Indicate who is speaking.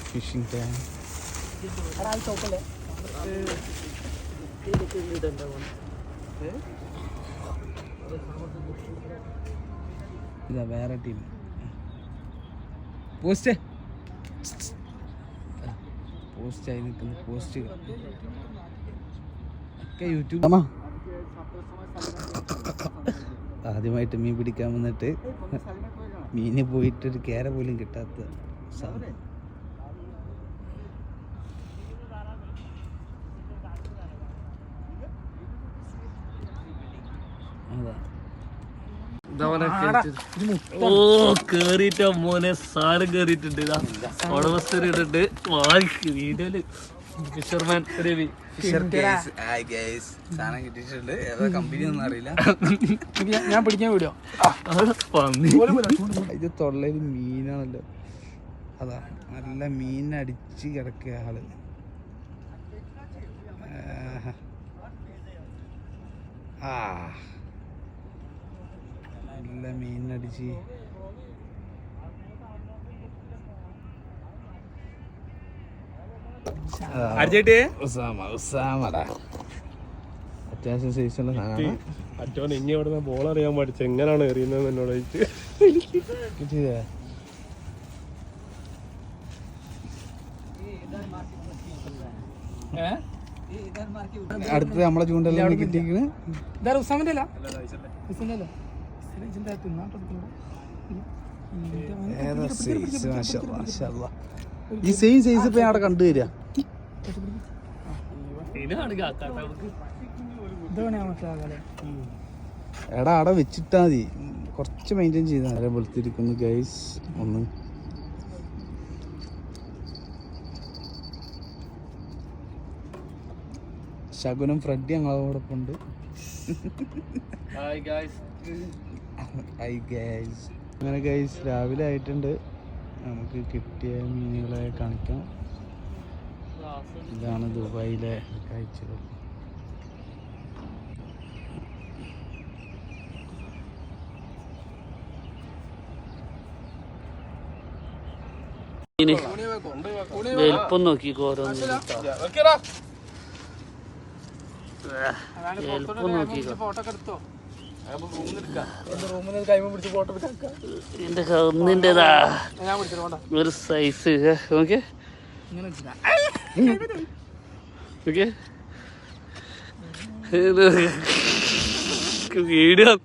Speaker 1: Phishing tank. ഇതാ വേറെ team. പോസ്റ്റായി നിൽക്കുന്ന പോസ്റ്റ് ഒക്കെ യൂട്യൂബ്. ആദ്യമായിട്ട് മീൻ പിടിക്കാൻ വന്നിട്ട് മീന് പോയിട്ടൊരു കേര പോലും കിട്ടാത്ത സാധനം.
Speaker 2: ഓ കേറിട്ടോ മോനെ, സാധനം കേറിയിട്ടുണ്ട്. ഉടമസ്ഥരിട്ടുണ്ട് വീഡിയോയില് ഫിഷർമാൻ രവി.
Speaker 3: ഞാൻ പിടിക്കാൻ വിടുവോ?
Speaker 1: ഇത് തൊള്ളയിൽ മീനാണല്ലോ. അതാ നല്ല മീനടിച്ച് കിടക്കുക ആള്. നല്ല മീനടിച്ച് അത്യാവശ്യം സൈസുള്ള സാധനമാണ്.
Speaker 2: അറ്റോൻ ഇനി അവിടെ ബോൾ അറിയാൻ പഠിച്ചു എങ്ങനെയാണ് എറിയുന്നത് എന്നോട്
Speaker 1: കിട്ടിയതേ. അടുത്ത് നമ്മളെ ചൂണ്ടെല്ലാം കിട്ടിയിരിക്കണ്. ഈ സെയിം സൈസ് ഇപ്പൊ ഞാൻ അവിടെ കണ്ടുവരിക. എടാ അവിടെ വെച്ചിട്ടാ മതി, കുറച്ച് മെയിൻറ്റെയിൻ ചെയ്താൽ നേരെ വെളുത്തിരിക്കുന്നു ഗൈസ്. ഒന്ന് ശകുനം ഫ്രെഡി ഞങ്ങളോടൊപ്പം ഉണ്ട്. അങ്ങനെ ഗൈസ് രാവിലെ ആയിട്ടുണ്ട്. നമുക്ക് കിട്ടിയ മീനുകളെ കാണിക്കാം. ഇതാണ് ദുബായിലെ കാഴ്ചകൾ.
Speaker 2: വലുപ്പം നോക്കിക്കോ, ഓരോന്ന് വലുപ്പം നോക്കിക്കോ. എന്റെ ഒന്നിൻ്റെതാ ഒരു സൈസ്. Okay okay video